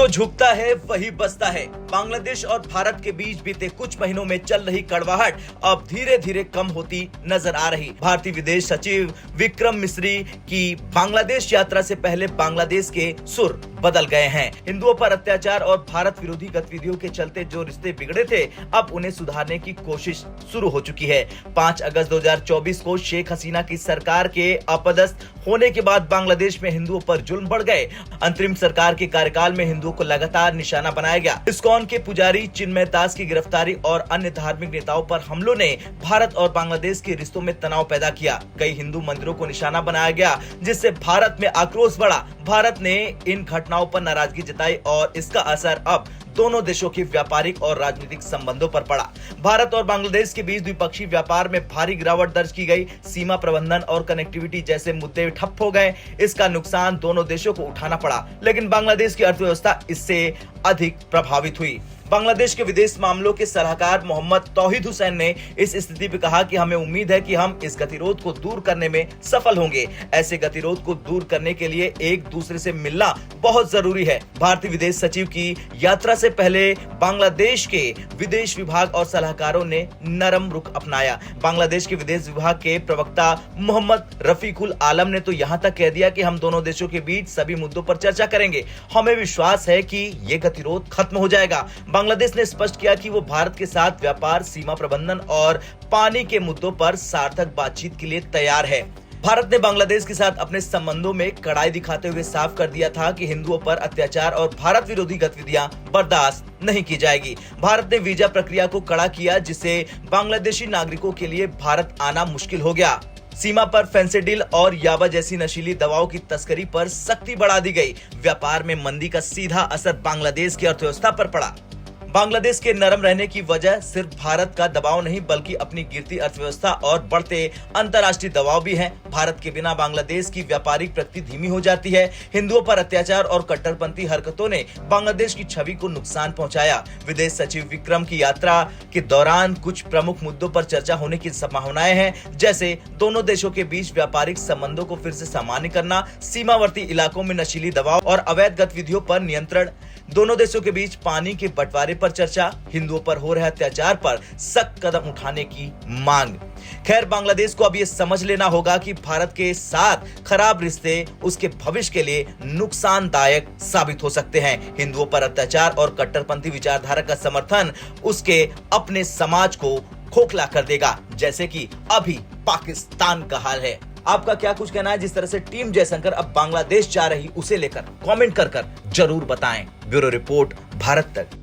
जो झुकता है वही बसता है। बांग्लादेश और भारत के बीच बीते कुछ महीनों में चल रही कड़वाहट अब धीरे धीरे कम होती नजर आ रही। भारतीय विदेश सचिव विक्रम मिस्री की बांग्लादेश यात्रा से पहले बांग्लादेश के सुर बदल गए हैं। हिंदुओं पर अत्याचार और भारत विरोधी गतिविधियों के चलते जो रिश्ते बिगड़े थे, अब उन्हें सुधारने की कोशिश शुरू हो चुकी है। 5 अगस्त 2024 को शेख हसीना की सरकार के अपदस्थ होने के बाद बांग्लादेश में हिंदुओं पर जुल्म बढ़ गए। अंतरिम सरकार के कार्यकाल में हिंदुओं को लगातार निशाना बनाया गया। इस्कॉन के पुजारी चिन्मय दास की गिरफ्तारी और अन्य धार्मिक नेताओं पर हमलों ने भारत और बांग्लादेश के रिश्तों में तनाव पैदा किया। कई हिंदू मंदिरों को निशाना बनाया गया, जिससे भारत में आक्रोश बढ़ा। भारत ने इन घटनाओं पर नाराजगी जताई और इसका असर अब दोनों देशों के व्यापारिक और राजनीतिक संबंधों पर पड़ा। भारत और बांग्लादेश के बीच द्विपक्षीय व्यापार में भारी गिरावट दर्ज की गई। सीमा प्रबंधन और कनेक्टिविटी जैसे मुद्दे ठप हो गए। इसका नुकसान दोनों देशों को उठाना पड़ा, लेकिन बांग्लादेश की अर्थव्यवस्था इससे अधिक प्रभावित हुई। बांग्लादेश के विदेश मामलों के सलाहकार मोहम्मद तौहीद हुसैन ने इस स्थिति पर कहा कि हमें उम्मीद है कि हम इस गतिरोध को दूर करने में सफल होंगे। ऐसे गतिरोध को दूर करने के लिए एक दूसरे से मिलना बहुत जरूरी है। भारतीय विदेश सचिव की यात्रा से पहले बांग्लादेश के विदेश विभाग और सलाहकारों ने नरम रुख अपनाया। बांग्लादेश के विदेश विभाग के प्रवक्ता मोहम्मद रफीकुल आलम ने तो यहाँ तक कह दिया कि हम दोनों देशों के बीच सभी मुद्दों पर चर्चा करेंगे। हमें विश्वास है कि ये गतिरोध खत्म हो जाएगा। बांग्लादेश ने स्पष्ट किया कि वो भारत के साथ व्यापार, सीमा प्रबंधन और पानी के मुद्दों पर सार्थक बातचीत के लिए तैयार है। भारत ने बांग्लादेश के साथ अपने संबंधों में कड़ाई दिखाते हुए साफ कर दिया था कि हिंदुओं पर अत्याचार और भारत विरोधी गतिविधियां बर्दाश्त नहीं की जाएगी। भारत ने वीजा प्रक्रिया को कड़ा किया, जिससे बांग्लादेशी नागरिकों के लिए भारत आना मुश्किल हो गया। सीमा पर फेंसिडिल और याबा जैसी नशीली दवाओं की तस्करी पर सख्ती बढ़ा दी गई। व्यापार में मंदी का सीधा असर बांग्लादेश की अर्थव्यवस्था पर पड़ा। बांग्लादेश के नरम रहने की वजह सिर्फ भारत का दबाव नहीं, बल्कि अपनी गिरती अर्थव्यवस्था और बढ़ते अंतर्राष्ट्रीय दबाव भी है। भारत के बिना बांग्लादेश की व्यापारिक प्रगति धीमी हो जाती है। हिंदुओं पर अत्याचार और कट्टरपंथी हरकतों ने बांग्लादेश की छवि को नुकसान पहुंचाया। विदेश सचिव विक्रम की यात्रा के दौरान कुछ प्रमुख मुद्दों पर चर्चा होने की संभावनाएं हैं, जैसे दोनों देशों के बीच व्यापारिक संबंधों को फिर से सामान्य करना, सीमावर्ती इलाकों में नशीली दवाओं और अवैध गतिविधियों पर नियंत्रण, दोनों देशों के बीच पानी के बंटवारे पर चर्चा, हिंदुओं पर हो रहे अत्याचार पर सख्त कदम उठाने की मांग। खैर, बांग्लादेश को अब ये समझ लेना होगा कि भारत के साथ खराब रिश्ते उसके भविष्य के लिए नुकसानदायक साबित हो सकते हैं। हिंदुओं पर अत्याचार और कट्टरपंथी विचारधारा का समर्थन उसके अपने समाज को खोखला कर देगा, जैसे कि अभी पाकिस्तान का हाल है। आपका क्या कुछ कहना है? जिस तरह से टीम जयशंकर अब बांग्लादेश जा रही, उसे लेकर कमेंट कर जरूर बताएं। ब्यूरो रिपोर्ट, भारत तक।